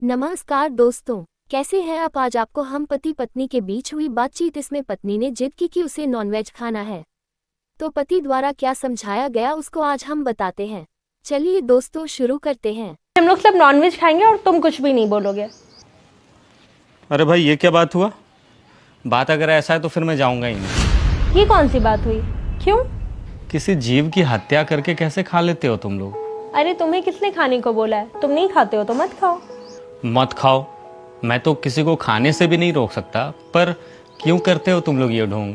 नमस्कार दोस्तों, कैसे हैं आप। आज आपको हम पति पत्नी के बीच हुई बातचीत, इसमें पत्नी ने जिद की कि उसे नॉनवेज खाना है, तो पति द्वारा क्या समझाया गया उसको आज हम बताते हैं। चलिए दोस्तों शुरू करते हैं। हम लोग सब नॉनवेज खाएंगे और तुम कुछ भी नहीं बोलोगे। अरे भाई ये क्या बात हुआ? बात अगर ऐसा है तो फिर मैं जाऊंगा ही नहीं। ये कौन सी बात हुई? क्यों? किसी जीव की हत्या करके कैसे खा लेते हो तुम लोग? अरे तुम्हें किसने खाने को बोला है? तुम नहीं खाते हो तो मत खाओ। मत खाओ? मैं तो किसी को खाने से भी नहीं रोक सकता, पर क्यों करते हो तुम लोग ये ढोंग?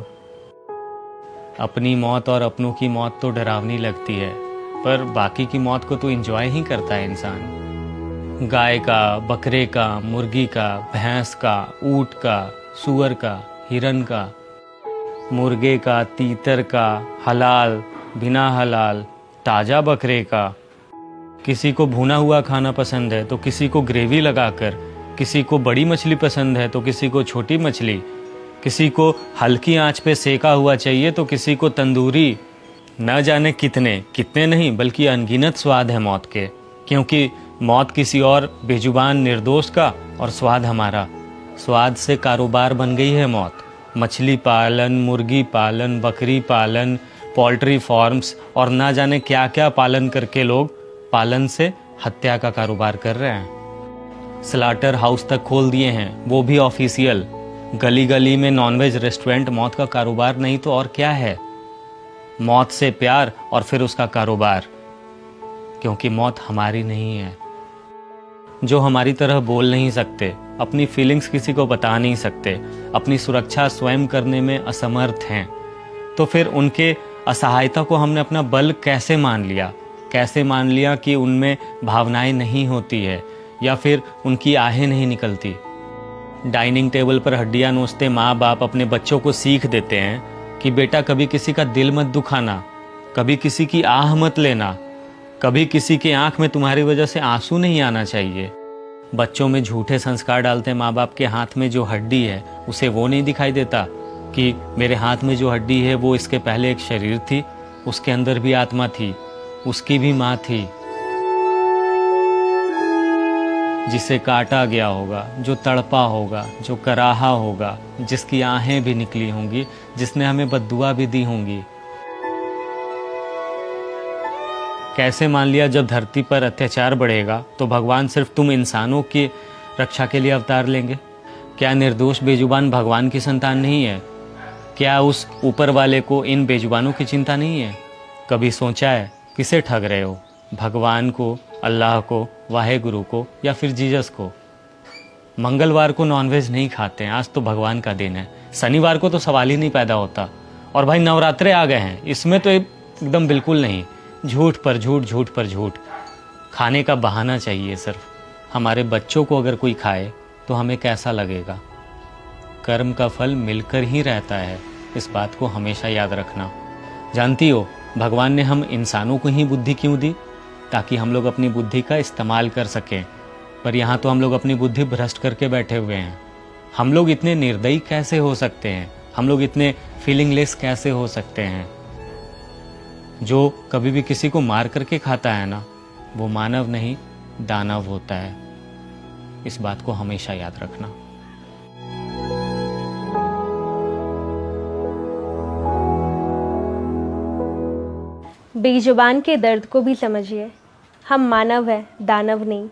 अपनी मौत और अपनों की मौत तो डरावनी लगती है, पर बाकी की मौत को तो एंजॉय ही करता है इंसान। गाय का, बकरे का, मुर्गी का, भैंस का, ऊंट का, सूअर का, हिरन का, मुर्गे का, तीतर का, हलाल, बिना हलाल, ताज़ा बकरे का। किसी को भुना हुआ खाना पसंद है तो किसी को ग्रेवी लगाकर, किसी को बड़ी मछली पसंद है तो किसी को छोटी मछली, किसी को हल्की आंच पे सेका हुआ चाहिए तो किसी को तंदूरी। न जाने कितने कितने नहीं बल्कि अनगिनत स्वाद है मौत के, क्योंकि मौत किसी और बेजुबान निर्दोष का और स्वाद हमारा। स्वाद से कारोबार बन गई है मौत। मछली पालन, मुर्गी पालन, बकरी पालन, पोल्ट्री फार्म्स और ना जाने क्या क्या पालन करके लोग पालन से हत्या का कारोबार कर रहे हैं। स्लाटर हाउस तक खोल दिए हैं, वो भी ऑफिशियल। गली गली में नॉनवेज रेस्टोरेंट। मौत का कारोबार नहीं तो और क्या है? मौत से प्यार और फिर उसका कारोबार, क्योंकि मौत हमारी नहीं है। जो हमारी तरह बोल नहीं सकते, अपनी फीलिंग्स किसी को बता नहीं सकते, अपनी सुरक्षा स्वयं करने में असमर्थ हैं, तो फिर उनके असहायता को हमने अपना बल कैसे मान लिया? कैसे मान लिया कि उनमें भावनाएं नहीं होती है या फिर उनकी आहें नहीं निकलती? डाइनिंग टेबल पर हड्डियां नोचते माँ बाप अपने बच्चों को सीख देते हैं कि बेटा कभी किसी का दिल मत दुखाना, कभी किसी की आह मत लेना, कभी किसी की आंख में तुम्हारी वजह से आंसू नहीं आना चाहिए। बच्चों में झूठे संस्कार डालते माँ बाप के हाथ में जो हड्डी है उसे वो नहीं दिखाई देता कि मेरे हाथ में जो हड्डी है वो इसके पहले एक शरीर थी, उसके अंदर भी आत्मा थी, उसकी भी माँ थी, जिसे काटा गया होगा, जो तड़पा होगा, जो कराहा होगा, जिसकी आहें भी निकली होंगी, जिसने हमें बद्दुआ भी दी होंगी। कैसे मान लिया जब धरती पर अत्याचार बढ़ेगा तो भगवान सिर्फ तुम इंसानों की रक्षा के लिए अवतार लेंगे? क्या निर्दोष बेजुबान भगवान की संतान नहीं है? क्या उस ऊपर वाले को इन बेजुबानों की चिंता नहीं है? कभी सोचा है किसे ठग रहे हो? भगवान को, अल्लाह को, वाहेगुरु को या फिर जीसस को? मंगलवार को नॉनवेज नहीं खाते हैं, आज तो भगवान का दिन है। शनिवार को तो सवाल ही नहीं पैदा होता। और भाई नवरात्रे आ गए हैं, इसमें तो एकदम बिल्कुल नहीं। झूठ पर झूठ, झूठ पर झूठ। खाने का बहाना चाहिए सिर्फ। हमारे बच्चों को अगर कोई खाए तो हमें कैसा लगेगा? कर्म का फल मिलकर ही रहता है, इस बात को हमेशा याद रखना। जानती हो भगवान ने हम इंसानों को ही बुद्धि क्यों दी? ताकि हम लोग अपनी बुद्धि का इस्तेमाल कर सकें। पर यहाँ तो हम लोग अपनी बुद्धि भ्रष्ट करके बैठे हुए हैं। हम लोग इतने निर्दयी कैसे हो सकते हैं? हम लोग इतने फीलिंगलेस कैसे हो सकते हैं? जो कभी भी किसी को मार करके खाता है ना, वो मानव नहीं दानव होता है। इस बात को हमेशा याद रखना। बेजुबान के दर्द को भी समझिए। हम मानव हैं, दानव नहीं।